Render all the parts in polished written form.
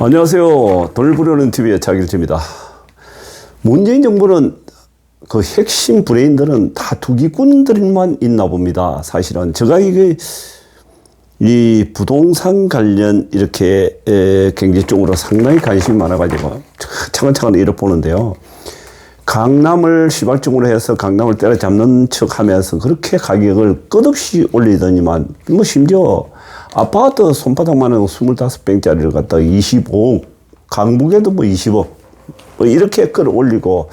안녕하세요. 돈을 부려는 TV의 차길주입니다. 문재인 정부는 그 핵심 브레인들은 다 투기꾼들만 있나 봅니다. 사실은 제가 이 부동산 관련 이렇게 경제 쪽으로 상당히 관심이 많아가지고 차근차근 이렇게 보는데요. 강남을 시발적으로 해서 강남을 때려잡는 척 하면서 그렇게 가격을 끝없이 올리더니만 뭐 심지어 아파트 손바닥만한 25평짜리를 갖다가 25억, 강북에도 뭐 20억, 뭐 이렇게 끌어올리고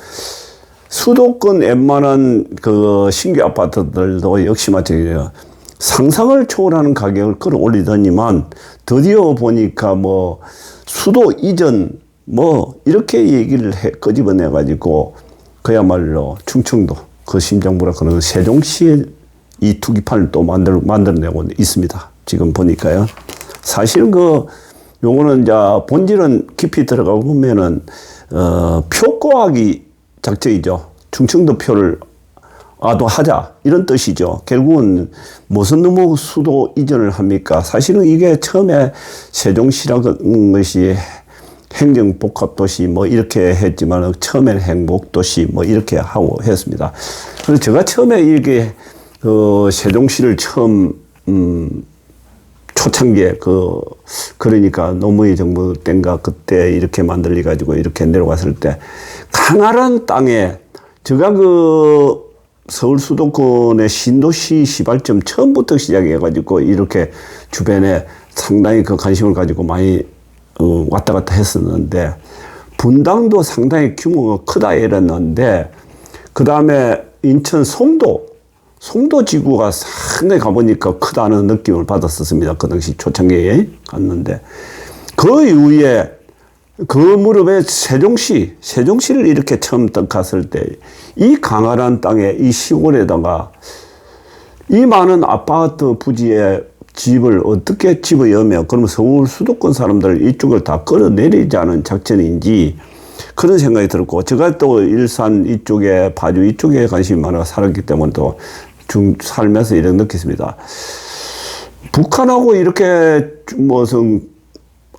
수도권 웬만한 그 신규 아파트들도 역시 마찬가지예요. 상상을 초월하는 가격을 끌어올리더니만 드디어 보니까 뭐 수도 이전 뭐 이렇게 얘기를 끄집어내가지고 그야말로 충청도 그 심정부라 그러는 세종시에 이 투기판을 또 만들어내고 있습니다. 지금 보니까요. 사실은 요거는 이제 본질은 깊이 들어가고 보면은, 표 꼬하기 작전이죠. 충청도 표를 하자. 이런 뜻이죠. 결국은 무슨 놈의 수도 이전을 합니까? 사실은 이게 처음에 세종시라는 것이 행정복합도시 뭐 이렇게 했지만 처음에는 행복도시 뭐 이렇게 하고 했습니다. 그래서 제가 처음에 이게 세종시를 처음, 초창기에 그러니까 노무현 정부 때인가 그때 이렇게 만들어가지고 이렇게 내려갔을 때 강활한 땅에 제가 서울 수도권의 신도시 시발점 처음부터 시작해가지고 이렇게 주변에 상당히 관심을 가지고 많이 왔다 갔다 했었는데 분당도 상당히 규모가 크다 이랬는데 그 다음에 인천 송도 지구가 상당히 가보니까 크다는 느낌을 받았었습니다. 그 당시 초창기에 갔는데 그 이후에 그 무렵에 세종시를 이렇게 처음 딱 갔을 때 이 강활한 땅에 이 시골에다가 이 많은 아파트 부지에 집을 어떻게 집어여며 그러면 서울 수도권 사람들 이쪽을 다 끌어내리자는 작전인지 그런 생각이 들었고 제가 또 일산 이쪽에 파주 이쪽에 관심이 많아 살았기 때문에 또 살면서 이런 느꼈습니다. 북한하고 이렇게 무슨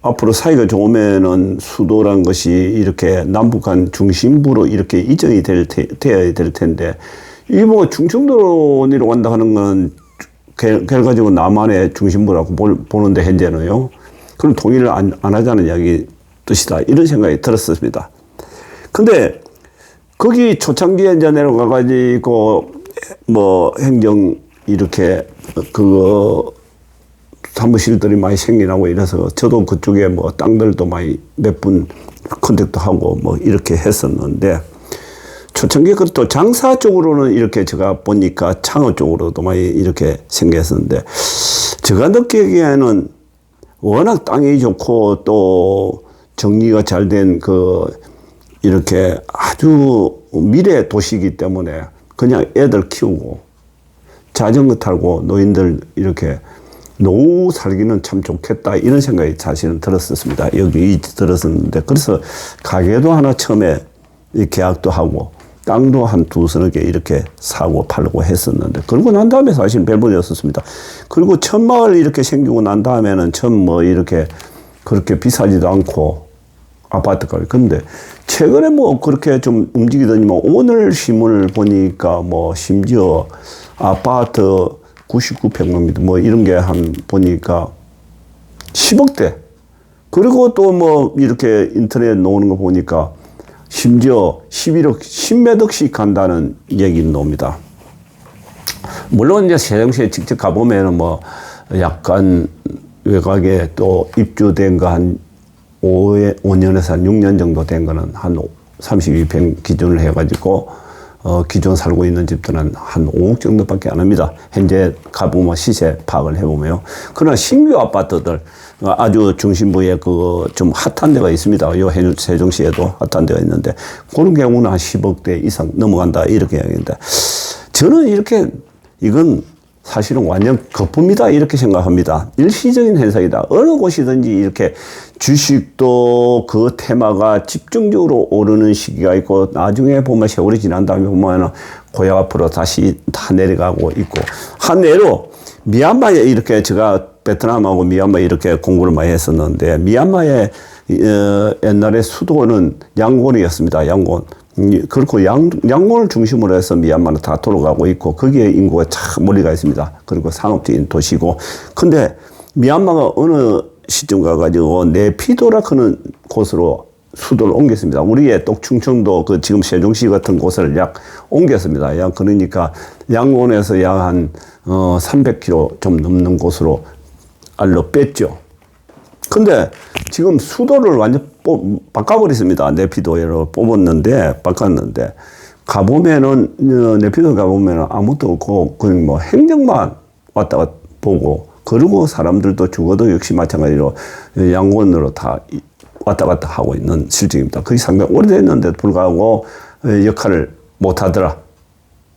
앞으로 사이가 좋으면은 수도란 것이 이렇게 남북한 중심부로 이렇게 이전이 되어야 될 텐데 이 뭐 충청도로 내려간다 하는 건 결과적으로 남한의 중심부라고 보는데 현재는요. 그럼 통일을 안 하자는 이야기 뜻이다. 이런 생각이 들었습니다. 근데 거기 초창기에 이제 내려가가지고 뭐 행정 이렇게 사무실들이 많이 생겨나고 이래서 저도 그쪽에 뭐 땅들도 많이 몇 분 컨택도 하고 뭐 이렇게 했었는데 초창기 그것도 장사 쪽으로는 이렇게 제가 보니까 창업 쪽으로도 많이 이렇게 생겼었는데 제가 느끼기에는 워낙 땅이 좋고 또 정리가 잘 된 이렇게 아주 미래 도시이기 때문에 그냥 애들 키우고 자전거 타고 노인들 이렇게 노후 살기는 참 좋겠다 이런 생각이 사실은 들었었습니다. 여기 들었었는데 그래서 가게도 하나 처음에 계약도 하고 땅도 한 두서너 개 이렇게 사고 팔고 했었는데 그러고 난 다음에 사실 별볼이었었습니다. 그리고 첫 마을 이렇게 생기고 난 다음에는 처음 뭐 이렇게 그렇게 비싸지도 않고 아파트가 근데 최근에 뭐 그렇게 좀 움직이더니만 오늘 신문을 보니까 뭐 심지어 아파트 99평입니다. 뭐 이런 게 보니까 10억대. 그리고 또 뭐 이렇게 인터넷 나오는 거 보니까 심지어 11억, 10몇 억씩 간다는 얘기는 나옵니다. 물론 이제 세종시에 직접 가보면은 뭐 약간 외곽에 또 입주된 거 한 5년에서 한 6년 정도 된 거는 한 32평 기준을 해가지고 기존 살고 있는 집들은 한 5억 정도밖에 안 합니다. 현재 가보면 시세 파악을 해보면요. 그러나 신규 아파트들 아주 중심부에 좀 핫한 데가 있습니다. 요 세종시에도 핫한 데가 있는데 그런 경우는 한 10억대 이상 넘어간다 이렇게 이야기합니다. 저는 이건 사실은 완전 거품이다 이렇게 생각합니다. 일시적인 현상이다. 어느 곳이든지 이렇게 주식도 그 테마가 집중적으로 오르는 시기가 있고 나중에 보면 세월이 지난 다음에 보면 고약 앞으로 다시 다 내려가고 있고 한 예로 미얀마에 이렇게 제가 베트남하고 미얀마 이렇게 공부를 많이 했었는데 미얀마에 옛날에 수도는 양곤이었습니다. 양곤. 그렇고 양곤을 중심으로 해서 미얀마는 다 돌아가고 있고 거기에 인구가 참 멀리가 있습니다. 그리고 상업적인 도시고. 근데 미얀마가 어느 시점 가가지고 네피도라 하는 곳으로 수도를 옮겼습니다. 우리의 또 충청도 그 지금 세종시 같은 곳을 약 옮겼습니다. 약 그러니까 양곤에서 약 한 300km 좀 넘는 곳으로 알로 뺐죠. 근데 지금 수도를 완전 바꿔버렸습니다. 네피도로 뽑았는데, 바꿨는데, 가보면은, 네피도 가보면은 아무것도 없고, 그냥 뭐 행정만 왔다 갔다 보고, 그리고 사람들도 죽어도 역시 마찬가지로 양곤으로 다 왔다 갔다 하고 있는 실정입니다. 그게 상당히 오래됐는데도 불구하고 역할을 못 하더라.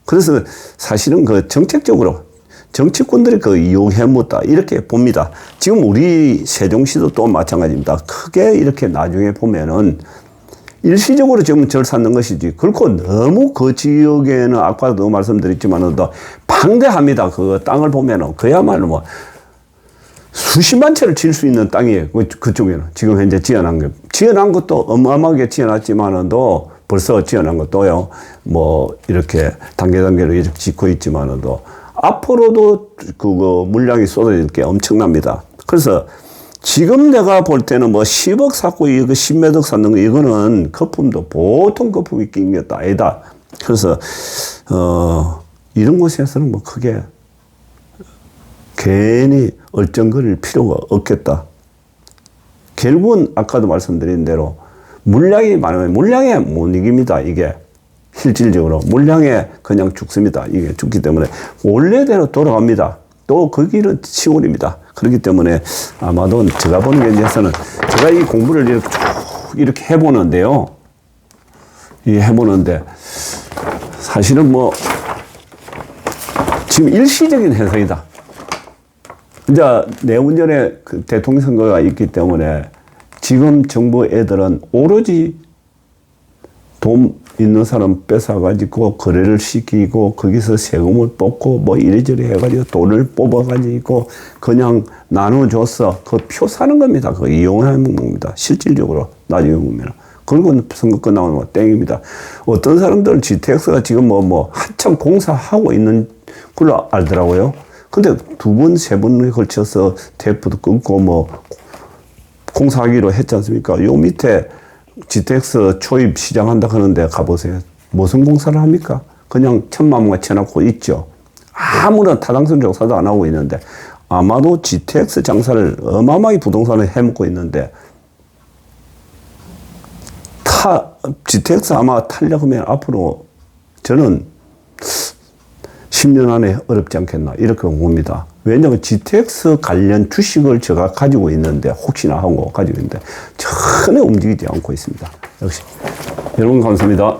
그래서 사실은 그 정책적으로 정치권들이 그 이용해 묻다 이렇게 봅니다. 지금 우리 세종시도 또 마찬가지입니다. 크게 이렇게 나중에 보면은 일시적으로 지금 절 쌓는 것이지. 그렇고 너무 그 지역에는 아까도 말씀드렸지만은 더 방대합니다. 그 땅을 보면은 그야말로 뭐 수십만 채를 칠 수 있는 땅이에요. 그쪽에는 지금 현재 지어난 것도 어마어마하게 지어놨지만은도 벌써 지어난 것도요. 뭐 이렇게 단계로 이렇게 짓고 있지만은도. 앞으로도 그거 물량이 쏟아질 게 엄청납니다. 그래서 지금 내가 볼 때는 뭐 10억 샀고 이거 10몇 억 샀는 거 이거는 거품도 보통 거품이 낀 것도 아니다. 그래서 이런 곳에서는 뭐 크게 괜히 얼쩡거릴 필요가 없겠다. 결국은 아까도 말씀드린 대로 물량이 많으면 물량에 못 이깁니다. 이게. 실질적으로 물량에 그냥 죽습니다. 이게 죽기 때문에 원래대로 돌아갑니다. 또 그 길은 시골입니다. 그렇기 때문에 아마도 제가 보는 견지에서는 제가 이 공부를 이렇게 쭉 이렇게 해보는데요. 해보는데 사실은 뭐 지금 일시적인 현상이다. 이제 내후년에 그 대통령 선거가 있기 때문에 지금 정부 애들은 오로지 돈 있는 사람 뺏어가지고 거래를 시키고 거기서 세금을 뽑고 뭐 이래저래 해가지고 돈을 뽑아가지고 그냥 나눠줬어. 그 표 사는 겁니다. 그거 이용하는 겁니다. 실질적으로 나중에 보면. 그리고 선거 끝나면 뭐 땡입니다. 어떤 사람들은 GTX가 지금 뭐 한참 공사하고 있는 걸로 알더라고요. 근데 두 번, 세 번에 걸쳐서 테이프도 끊고 뭐 공사하기로 했지 않습니까? 요 밑에 GTX 초입 시장한다 하는데 가보세요. 무슨 공사를 합니까? 그냥 천만 원만 쳐놓고 있죠. 아무런 타당성 조사도 안 하고 있는데 아마도 GTX 장사를 어마어마하게 부동산을 해먹고 있는데 GTX 아마 타려고 하면 앞으로 저는 10년 안에 어렵지 않겠나 이렇게 봅니다. 왜냐하면 GTX 관련 주식을 제가 가지고 있는데 혹시나 하고 가지고 있는데 전혀 움직이지 않고 있습니다. 역시 여러분 감사합니다.